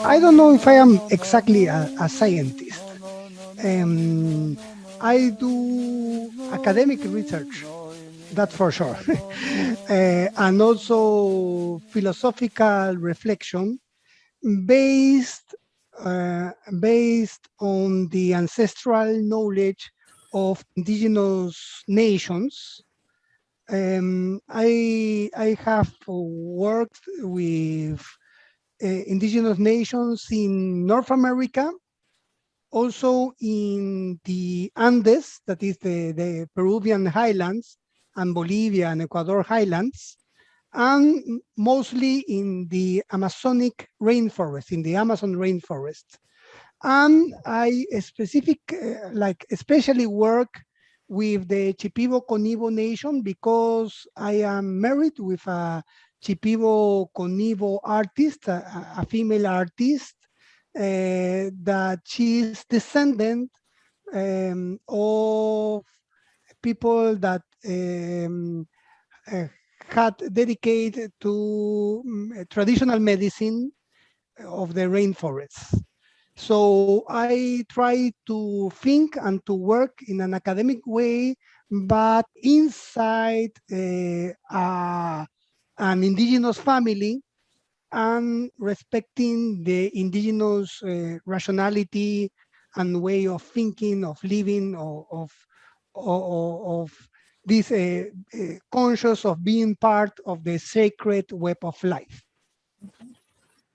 I don't know if I am exactly a scientist. I do academic research, that's for sure, and also philosophical reflection based based on the ancestral knowledge of indigenous nations. I have worked with indigenous nations in North America, also in the Andes, that is the Peruvian highlands, and Bolivia and Ecuador highlands, and mostly in the Amazonic rainforest, in the Amazon rainforest. And I especially work with the Shipibo-Conibo nation because I am married with a Shipibo-Conibo artist, a female artist, that she is descendant of people that had dedicated to traditional medicine of the rainforests. So I try to think and to work in an academic way, but inside an indigenous family, and respecting the indigenous rationality and way of thinking, of living, of this conscious of being part of the sacred web of life.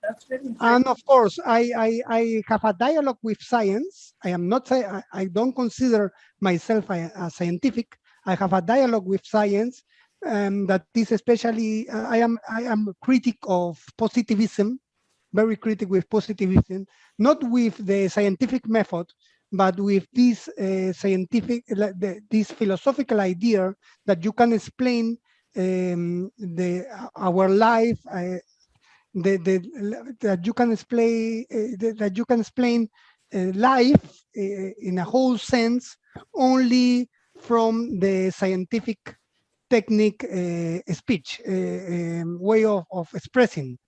That's very interesting. And of course, I have a dialogue with science. I am not, I don't consider myself a scientific. I have a dialogue with science that is especially, I am a critic of positivism, very critic with positivism, not with the scientific method, but with this this philosophical idea that you can explain our life, that you can explain life in a whole sense only from the scientific technique, speech, way of expressing.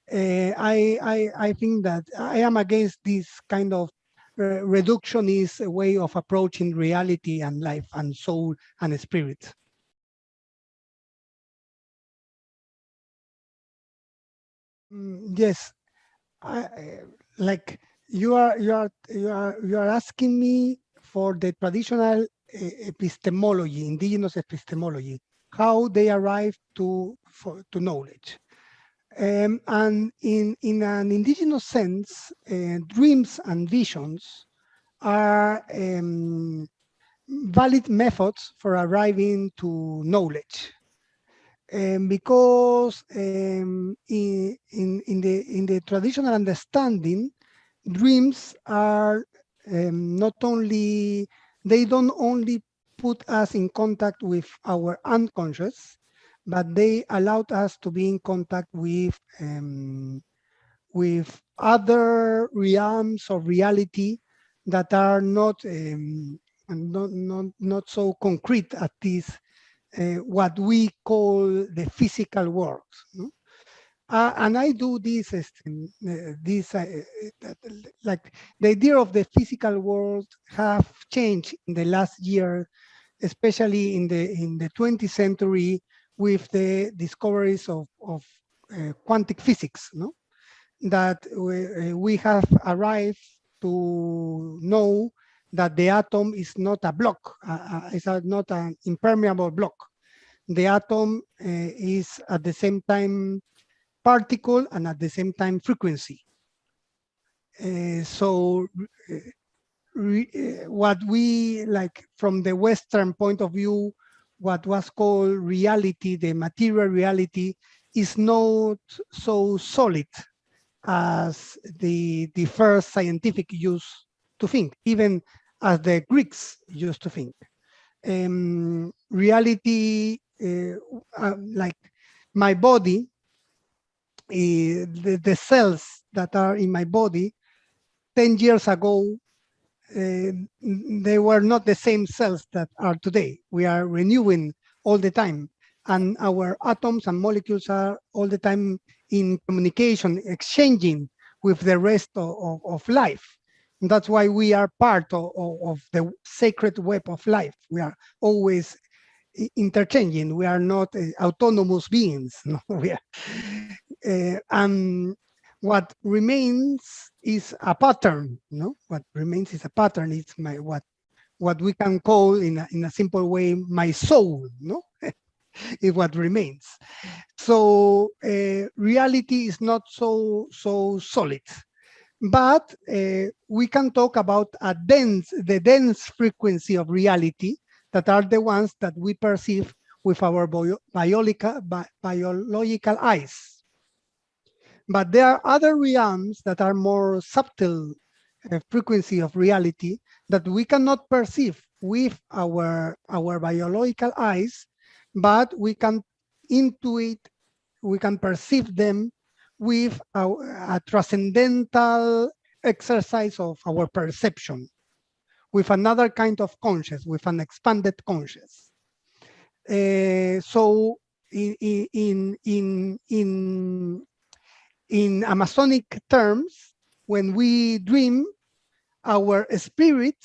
I think that I am against this kind of reductionist way of approaching reality and life and soul and spirit. Yes, like you are asking me for the traditional epistemology, indigenous epistemology, how they arrive to knowledge. And in an indigenous sense, dreams and visions are valid methods for arriving to knowledge. Because in the traditional understanding, dreams are not only, they don't only put us in contact with our unconscious, but they allowed us to be in contact with other realms of reality that are not so concrete at this what we call the physical world. No? And I do this, like the idea of the physical world have changed in the last year, especially in the 20th century with the discoveries of quantum physics, no? That we have arrived to know that the atom is not a block, it's not an impermeable block. The atom is at the same time particle and at the same time frequency. So what we, like from the Western point of view, what was called reality, the material reality, is not so solid as the first scientific use to think, even as the Greeks used to think. Reality, like my body, the cells that are in my body 10 years ago, they were not the same cells that are today. We are renewing all the time. And our atoms and molecules are all the time in communication, exchanging with the rest of life. And that's why we are part of the sacred web of life. We are always interchanging. We are not autonomous beings. No? We are, and what remains is a pattern. No, what remains is a pattern. It's what we can call in a simple way my soul. No, is what remains. So reality is not so solid, but we can talk about the dense frequency of reality that are the ones that we perceive with our biological eyes. But there are other realms that are more subtle frequency of reality that we cannot perceive with our biological eyes, but we can intuit, we can perceive them with a transcendental exercise of our perception, with another kind of conscious, with an expanded conscious. So in Amazonic terms, when we dream, our spirit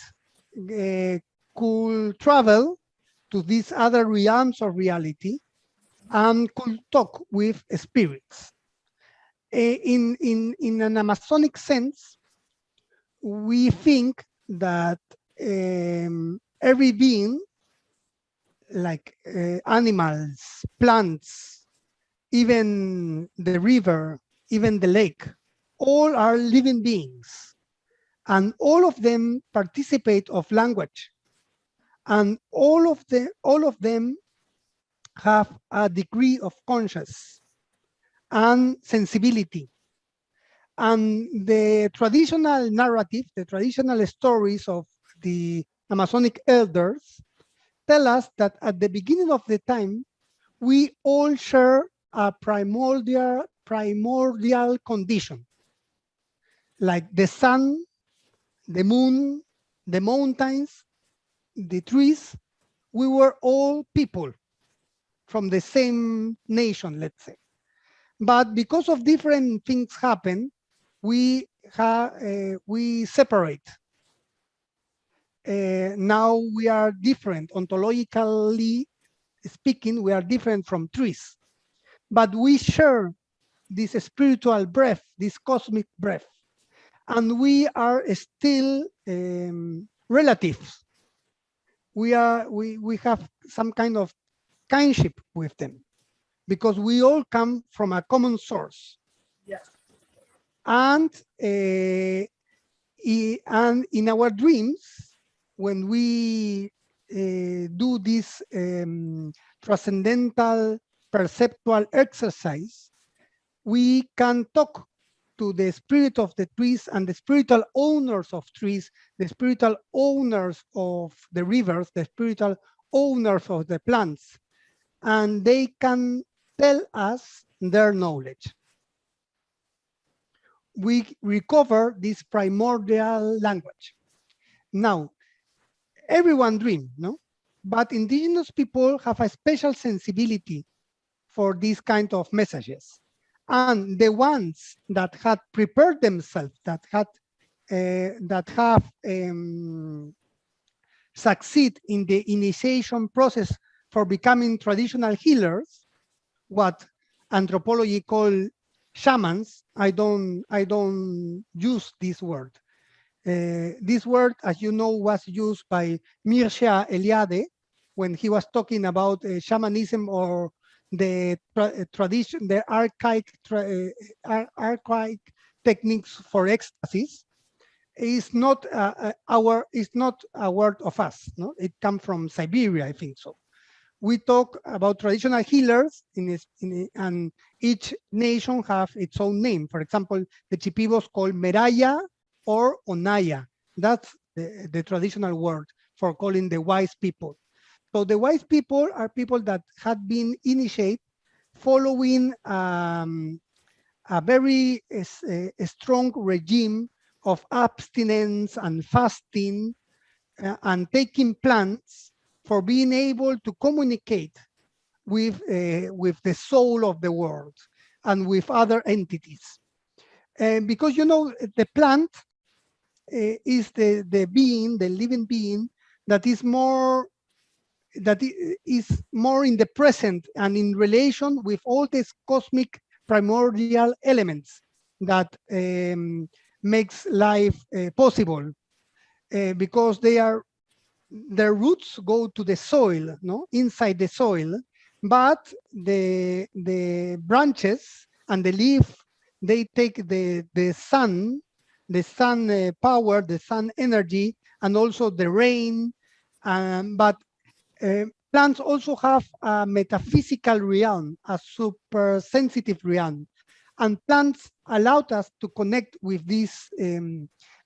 could travel to these other realms of reality and could talk with spirits. In an Amazonic sense, we think that every being, like animals, plants, even the river, even the lake, all are living beings, and all of them participate of language, and all of them have a degree of conscious and sensibility. And the traditional narrative, the traditional stories of the Amazonic elders tell us that at the beginning of the time, we all share a primordial condition, like the sun, the moon, the mountains, the trees. We were all people from the same nation, let's say. But because of different things happen, we separate. Now we are different, ontologically speaking, we are different from trees. But we share this spiritual breath, this cosmic breath, and we are still relatives. We have some kind of kinship with them because we all come from a common source. Yeah. And in our dreams, when we do this transcendental perceptual exercise, we can talk to the spirit of the trees and the spiritual owners of trees, the spiritual owners of the rivers, the spiritual owners of the plants, and they can tell us their knowledge. We recover this primordial language. Now, everyone dreams, no? But indigenous people have a special sensibility for these kind of messages. And the ones that had prepared themselves, that have succeed in the initiation process for becoming traditional healers, what anthropology call shamans. I don't use this word. This word, as you know, was used by Mircea Eliade when he was talking about shamanism or the tradition, the archaic techniques for ecstasies. Is not a word of us. No, it comes from Siberia, I think so. We talk about traditional healers, and each nation have its own name. For example, the Chipivos call Meraya or Onaya. That's the traditional word for calling the wise people. So the wise people are people that had been initiated following a very strong regime of abstinence and fasting and taking plants for being able to communicate with the soul of the world and with other entities. Because, you know, the plant is the being, the living being, that is more in the present and in relation with all these cosmic primordial elements that makes life possible, because their roots go to the soil, no, inside the soil, but the branches and the leaf, they take the sun power, the sun energy, and also the rain. But plants also have a metaphysical realm, a super sensitive realm, and plants allowed us to connect with these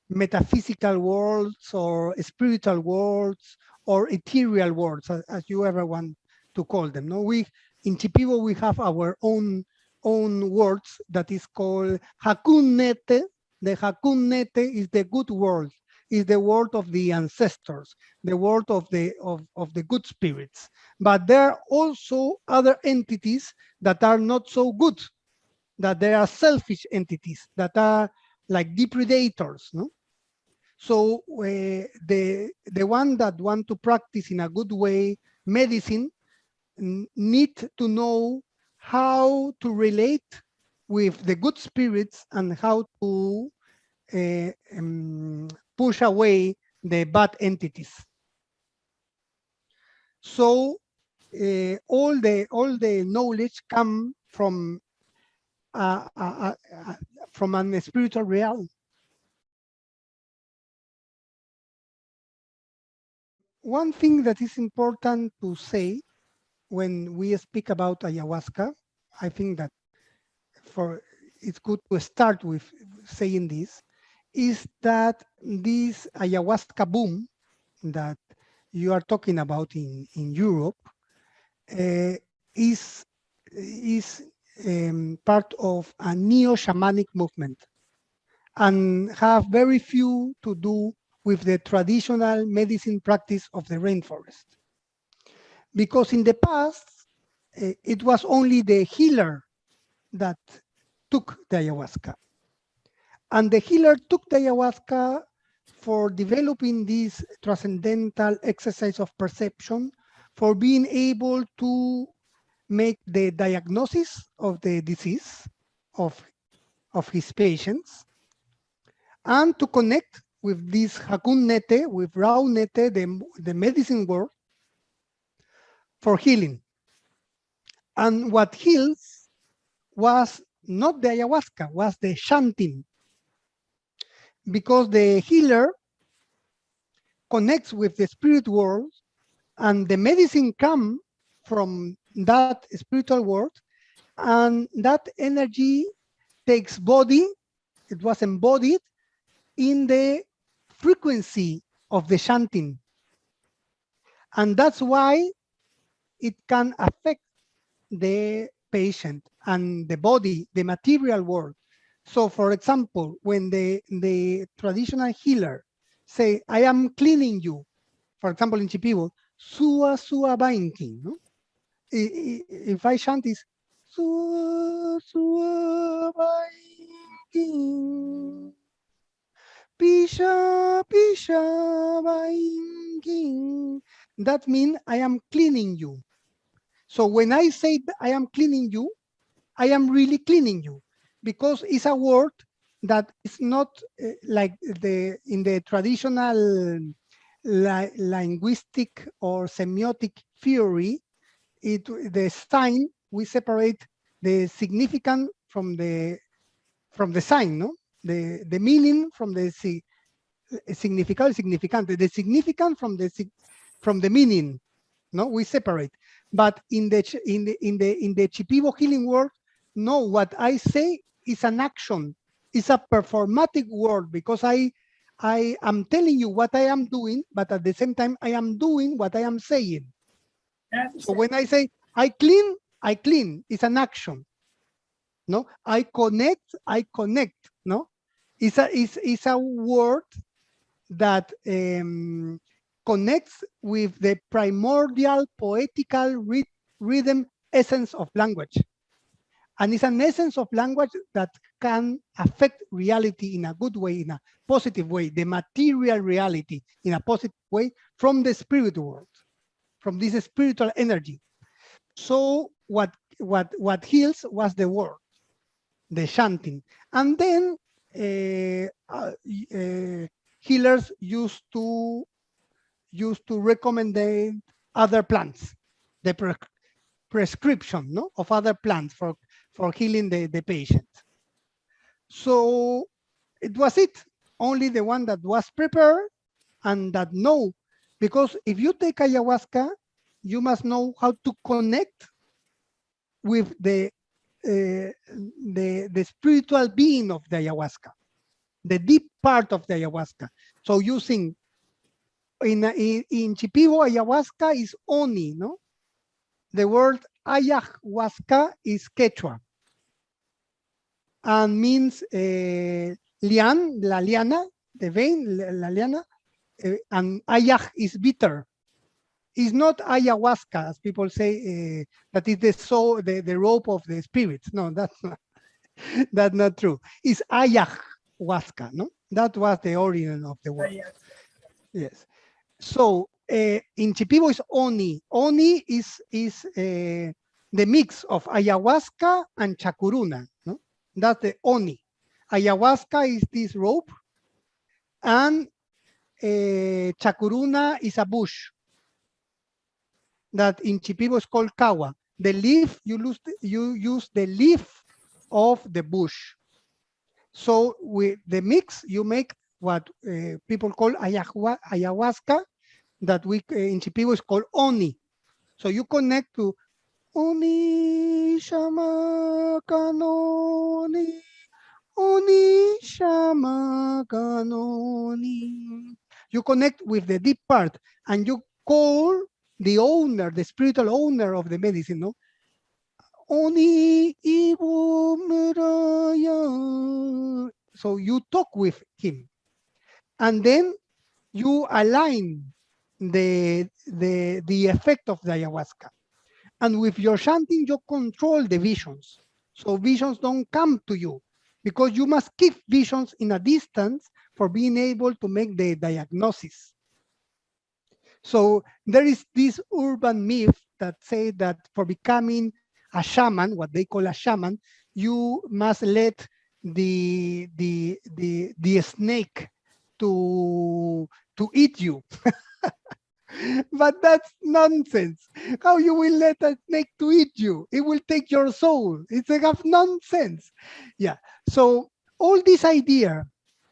metaphysical worlds or spiritual worlds or ethereal worlds, as you ever want to call them. No, we in Shipibo we have our own words that is called Hakunnete. The Hakunnete is the good world, is the world of the ancestors, the world of the good spirits. But there are also other entities that are not so good, that there are selfish entities that are like depredators, no? So the one that want to practice in a good way medicine need to know how to relate with the good spirits and how to push away the bad entities. So all the knowledge come from a spiritual realm. One thing that is important to say when we speak about ayahuasca, I think that it's good to start with saying this, is that this ayahuasca boom that you are talking about in Europe is part of a neo-shamanic movement and have very few to do with the traditional medicine practice of the rainforest. Because in the past, it was only the healer that took the ayahuasca. And the healer took the ayahuasca for developing this transcendental exercise of perception, for being able to make the diagnosis of the disease of his patients, and to connect with this Hakunnete, with Raunnete, the medicine world, for healing. And what heals was not the ayahuasca, was the chanting. Because the healer connects with the spirit world, and the medicine comes from that spiritual world, and that energy takes body, it was embodied in the frequency of the chanting. And that's why it can affect the patient and the body, the material world. So for example, when the traditional healer say, I am cleaning you, for example, in Shipibo, Sua Sua Bainking, no? If I chant is Sua Sua Bainking, Pisha Pisha Bainking, that means I am cleaning you. So when I say I am cleaning you, I am really cleaning you, because it's a word that is not like in the traditional linguistic or semiotic theory. The sign, we separate the significant from the sign, no? The meaning from the significante, the significant from the meaning, no? We separate. But in the Shipibo healing world, no, what I say is an action. It's a performatic word, because I am telling you what I am doing, but at the same time, I am doing what I am saying. So when I say I clean, it's an action. No, I connect, no? It's a word that connects with the primordial poetical rhythm essence of language. And it's an essence of language that can affect reality in a good way, in a positive way, the material reality in a positive way from the spirit world, from this spiritual energy. So what heals was the word, the chanting. And then healers used to recommend other plants, the prescription of other plants for healing the patient. So it was only the one that was prepared and that know, because if you take ayahuasca, you must know how to connect with the spiritual being of the ayahuasca, the deep part of the ayahuasca. So using in Shipibo, ayahuasca is oni, no? The word ayahuasca is Quechua and means lian, la liana, the vein, la liana, and ayah is bitter. It's not ayahuasca, as people say, that is the rope of the spirits. No, that's not true. It's ayahuasca, no? That was the origin of the word. Yes. So in Shipibo is oni. Oni is the mix of ayahuasca and chacuruna. No? That's the oni. Ayahuasca is this rope, and chacuruna is a bush that in Shipibo is called kawa. The leaf, you use the leaf of the bush. So with the mix, you make what people call ayahuasca, that we in Shipibo is called oni. So you connect to oni shama kanoni, oni shama kanoni. You connect with the deep part and you call the owner, the spiritual owner of the medicine, no? Oni ibu muraya. So you talk with him, and then you align the effect of the ayahuasca. And with your chanting, you control the visions. So visions don't come to you, because you must keep visions in a distance for being able to make the diagnosis. So there is this urban myth that say that for becoming a shaman, what they call a shaman, you must let the snake to eat you. But that's nonsense. How you will let a snake to eat you? It will take your soul. It's a nonsense. Yeah. So all this idea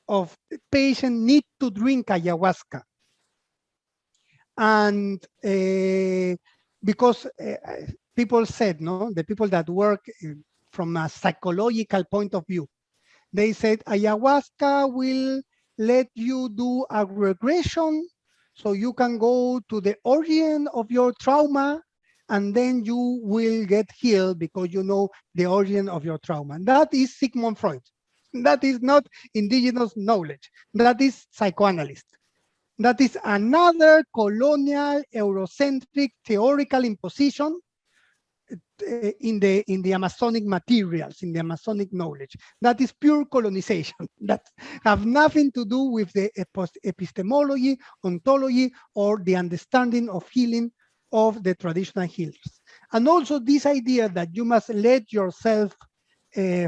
of patient need to drink ayahuasca, and because people said, no, the people that work from a psychological point of view, they said ayahuasca will let you do a regression, so you can go to the origin of your trauma, and then you will get healed because you know the origin of your trauma. And that is Sigmund Freud. That is not indigenous knowledge. That is psychoanalyst. That is another colonial, Eurocentric theoretical imposition in the Amazonic materials, in the Amazonic knowledge. That is pure colonization. That have nothing to do with the epistemology, ontology, or the understanding of healing of the traditional healers. And also this idea that you must let yourself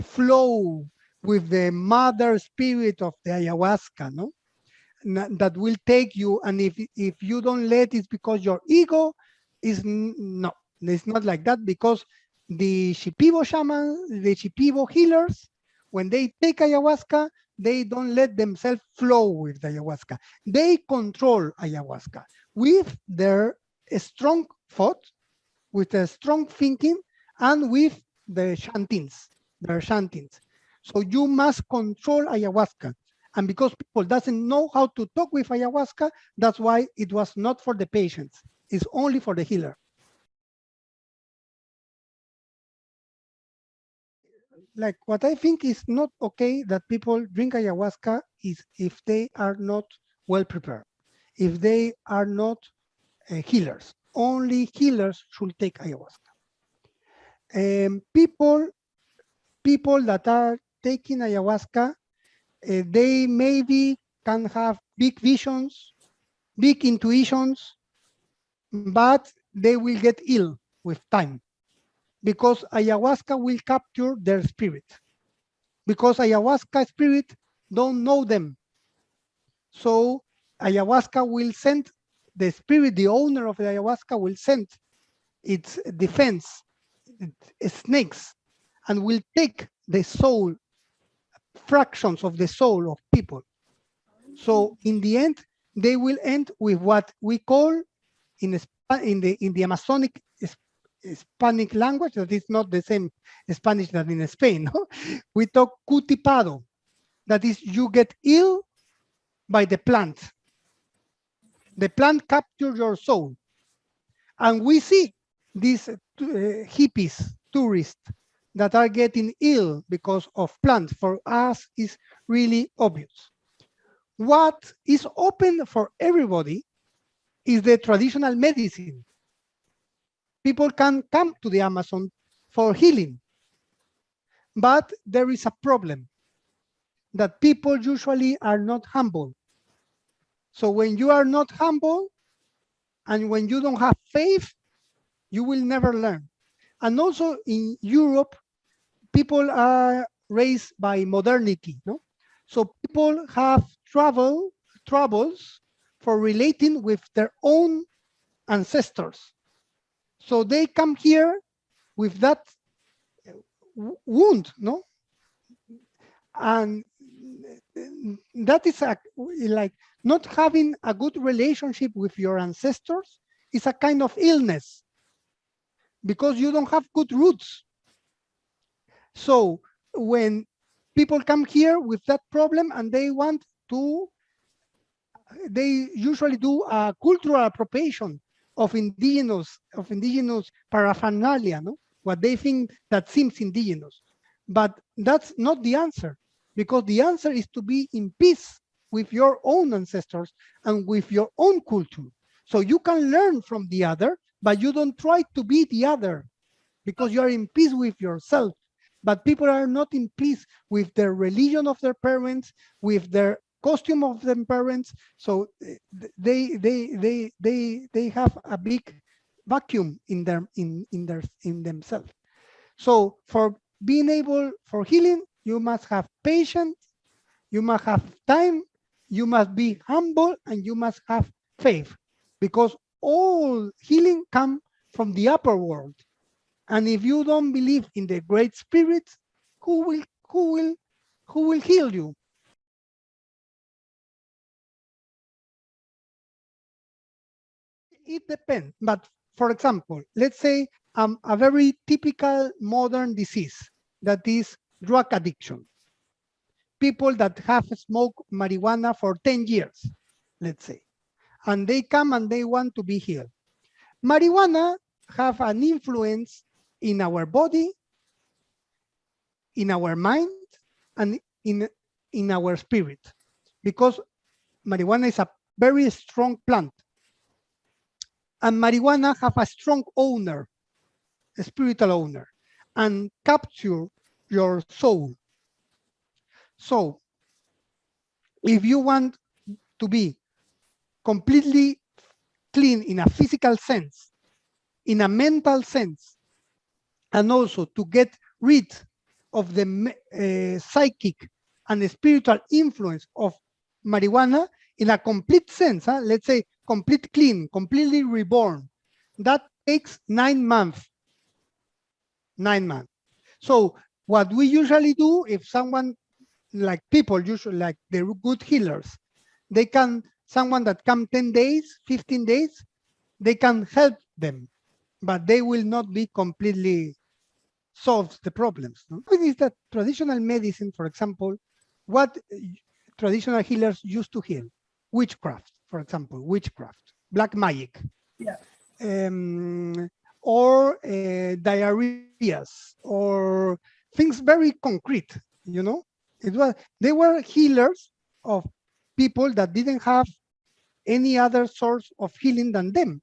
flow with the mother spirit of the ayahuasca, no? That will take you, and if you don't let it because your ego is no, it's not like that, because the Shipibo shamans, the Shipibo healers, when they take ayahuasca, they don't let themselves flow with the ayahuasca. They control ayahuasca with their strong thought, with a strong thinking, and with the chantings, their chantings. So you must control ayahuasca. And because people doesn't know how to talk with ayahuasca, that's why it was not for the patients. It's only for the healer. Like what I think is not okay that people drink ayahuasca is if they are not well prepared. if they are not healers. Only healers should take ayahuasca. People that are taking ayahuasca, they maybe can have big visions, big intuitions, but they will get ill with time because ayahuasca will capture their spirit. Because ayahuasca spirit don't know them. So ayahuasca will send the spirit, the owner of the ayahuasca will send its defense, snakes, and will take the soul, fractions of the soul of people. So in the end, they will end with what we call in the Amazonic Hispanic language, that is not the same Spanish that in Spain. No? We talk cutipado, that is you get ill by the plant. The plant captures your soul. And we see these hippies, tourists, that are getting ill because of plants. For us, is really obvious. What is open for everybody is the traditional medicine. People can come to the Amazon for healing. But there is a problem that people usually are not humble. So when you are not humble and when you don't have faith, you will never learn. And also in Europe, people are raised by modernity. No? So people have troubles for relating with their own ancestors. So they come here with that wound, no? And that is like not having a good relationship with your ancestors is a kind of illness because you don't have good roots. So when people come here with that problem and they want to, they usually do a cultural appropriation of indigenous paraphernalia, no? What they think that seems indigenous. But that's not the answer, because the answer is to be in peace with your own ancestors and with your own culture. So you can learn from the other, but you don't try to be the other because you are in peace with yourself. But people are not in peace with the religion of their parents, with their costume of their parents. So they have a big vacuum in themselves. So for being able for healing, you must have patience, you must have time, you must be humble, and you must have faith, because all healing comes from the upper world. And if you don't believe in the great spirits, who will heal you? It depends. But for example, let's say a very typical modern disease that is drug addiction. People that have smoked marijuana for 10 years, let's say, and they come and they want to be healed. Marijuana have an influence in our body, in our mind, and in our spirit, because marijuana is a very strong plant. And marijuana have a strong owner, a spiritual owner, and capture your soul. So if you want to be completely clean in a physical sense, in a mental sense, and also to get rid of the psychic and the spiritual influence of marijuana in a complete sense, let's say complete clean, completely reborn, that takes 9 months. 9 months. So what we usually do, if someone, like people usually, like the good healers, they can, someone that come 10 days, 15 days, they can help them, but they will not be completely solve the problems. No? It is that traditional medicine, for example, what traditional healers used to heal? Witchcraft, for example, witchcraft, black magic. Yeah. Or diarrheas, or things very concrete, you know? They were healers of people that didn't have any other source of healing than them.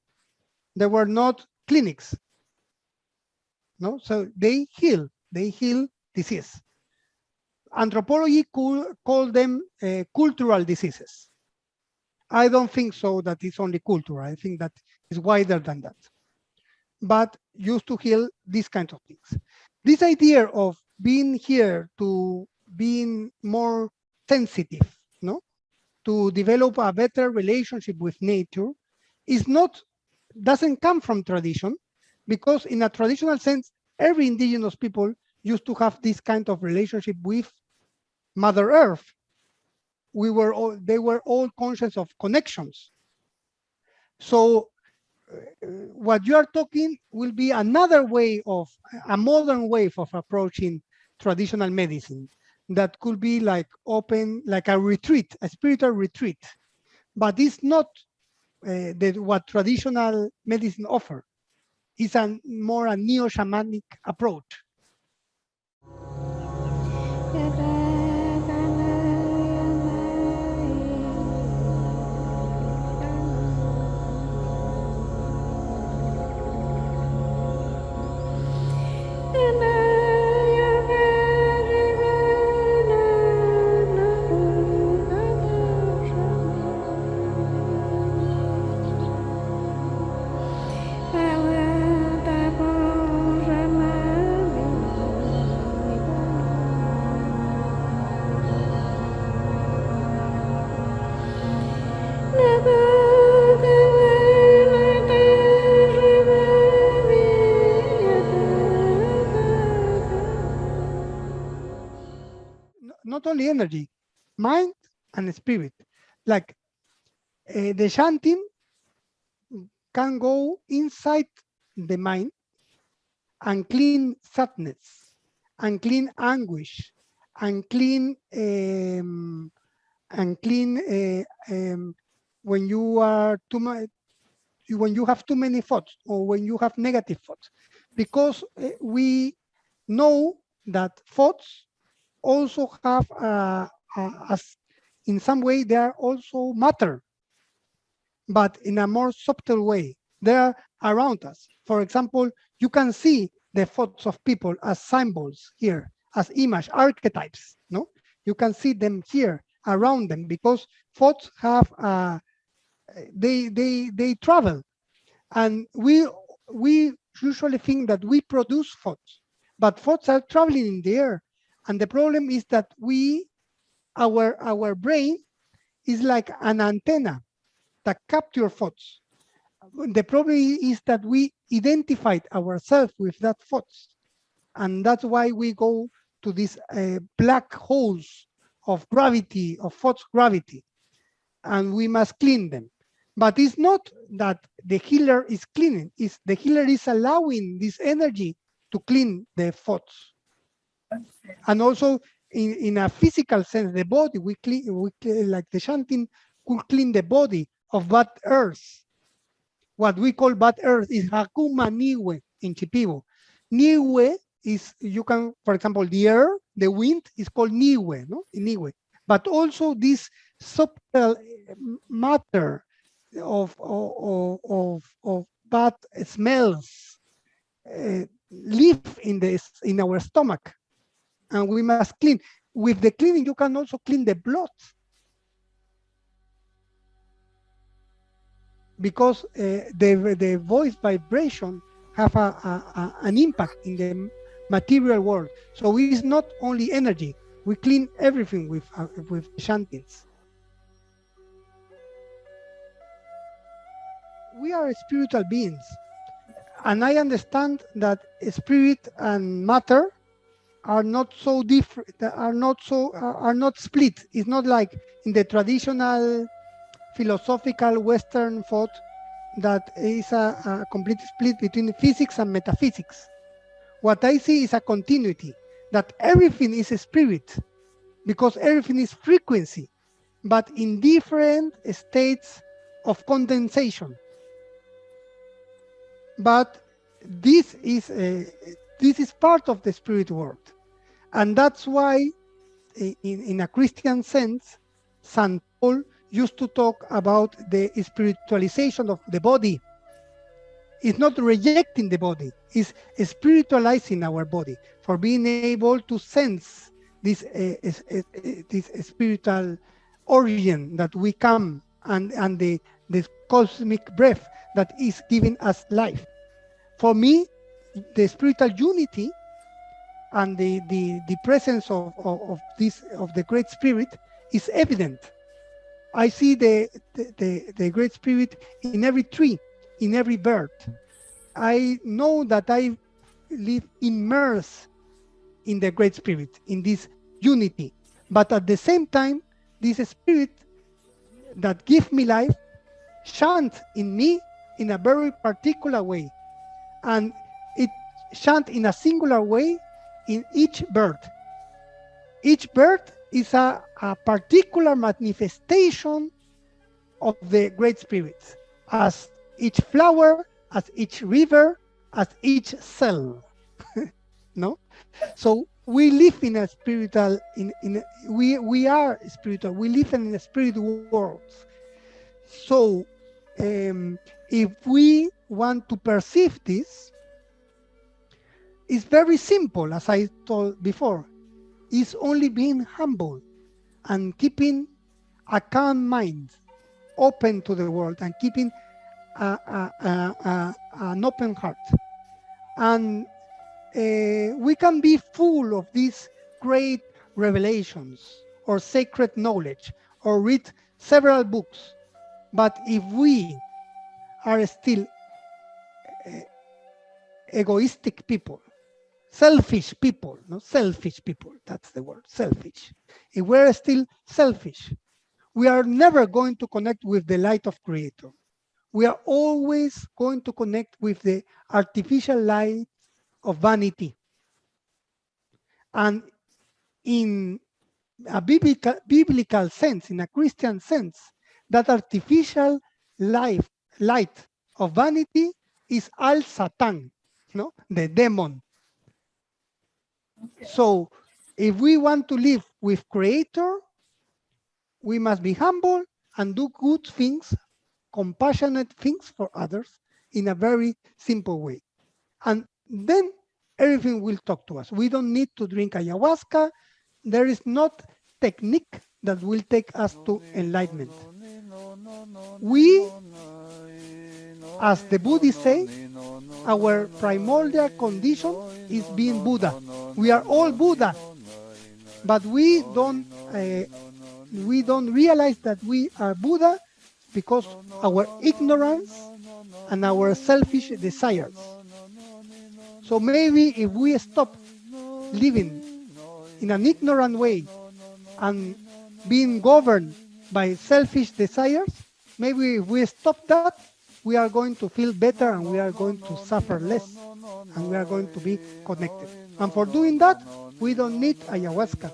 They were not clinics. No, so they heal disease. Anthropology could call them cultural diseases. I don't think so that it's only cultural. I think that it's wider than that. But used to heal these kinds of things. This idea of being here to being more sensitive, no, to develop a better relationship with nature doesn't come from tradition, because in a traditional sense, every indigenous people used to have this kind of relationship with Mother Earth. They were all conscious of connections. So what you are talking will be another way of, a modern way of approaching traditional medicine that could be like open, like a retreat, a spiritual retreat. But it's not what traditional medicine offers. It's more a neo-shamanic approach. Not only energy, mind and spirit. Like the chanting can go inside the mind and clean sadness, and clean anguish, and clean when you are when you have too many thoughts, or when you have negative thoughts, because we know that thoughts also have in some way they are also matter, but in a more subtle way. They are around us. For example, you can see the thoughts of people as symbols here, as image archetypes. No, you can see them here around them, because thoughts have they travel, and we usually think that we produce thoughts, but thoughts are traveling in the air. And the problem is that our brain is like an antenna that captures thoughts. The problem is that we identified ourselves with that thoughts. And that's why we go to these black holes of gravity, of thoughts gravity, and we must clean them. But it's not that the healer is cleaning, it's the healer is allowing this energy to clean the thoughts. And also in a physical sense, the body, we clean, like the chanting could clean the body of bad earth. What we call bad earth is Hakuma Niwe in Shipibo. Niwe is, you can, for example, the air, the wind is called Niwe, no? Niwe. But also this subtle matter of bad smells live in our stomach, and we must clean. With the cleaning, you can also clean the blood, because the voice vibration have an impact in the material world. So it's not only energy. We clean everything with chantings. We are spiritual beings, and I understand that spirit and matter are not so different, are not split. It's not like in the traditional philosophical Western thought that is a complete split between physics and metaphysics. What I see is a continuity, that everything is a spirit, because everything is frequency, but in different states of condensation. But this is part of the spirit world. And that's why in a Christian sense, St. Paul used to talk about the spiritualization of the body. It's not rejecting the body, it's spiritualizing our body for being able to sense this spiritual origin that we come and the cosmic breath that is giving us life. For me, the spiritual unity and the presence of the Great Spirit is evident. I see the Great Spirit in every tree, in every bird. I know that I live immersed in the Great Spirit, in this unity. But at the same time, this Spirit that gives me life shines in me in a very particular way. And it shines in a singular way in each bird. Each bird is a particular manifestation of the Great Spirit, as each flower, as each river, as each cell. No? So we live in a spiritual, we are spiritual, we live in a spirit world. So if we want to perceive this, it's very simple, as I told before. It's only being humble and keeping a calm mind, open to the world, and keeping an open heart. And we can be full of these great revelations or sacred knowledge or read several books. But if we are still egoistic people, selfish people, no, selfish people, that's the word, selfish. If we're still selfish, we are never going to connect with the light of Creator. We are always going to connect with the artificial light of vanity. And in a biblical sense, in a Christian sense, that artificial light of vanity is Al Satan, no? The demon. Okay. So if we want to live with Creator, we must be humble and do good things, compassionate things for others in a very simple way. And then everything will talk to us. We don't need to drink ayahuasca. There is not technique that will take us to enlightenment. We, as the Buddhists say, our primordial condition is being Buddha. We are all Buddha, but we don't realize that we are Buddha because our ignorance and our selfish desires. So maybe if we stop living in an ignorant way and being governed by selfish desires, maybe if we stop that, we are going to feel better and we are going to suffer less and we are going to be connected. And for doing that, we don't need ayahuasca.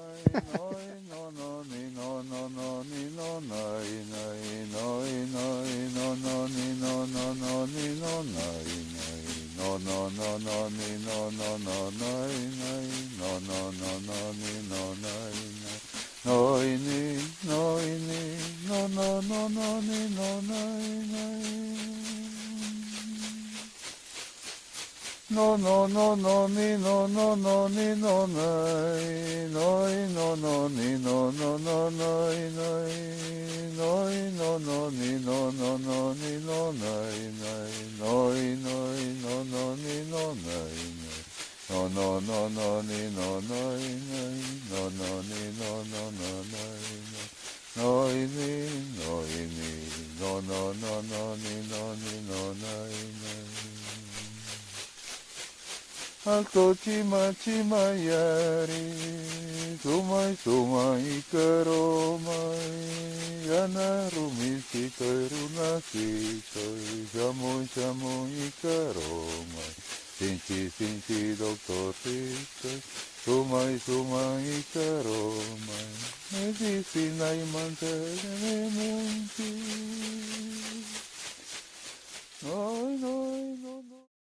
No no no no ni no no no ni no nai noi no no ni no no no nai nai noi no no ni no no no ni no nai nai noi noi no no ni no nai no no no no ni no nai nai no no ni no no no nai noi ni no no no no ni no ni no nai nai Alto chima chima yari, sumai karomai, yana rumisi karuna sitoi, shamu karomai, sinchi doctor sitoi, sumai karomai, medicina imantene munti. No,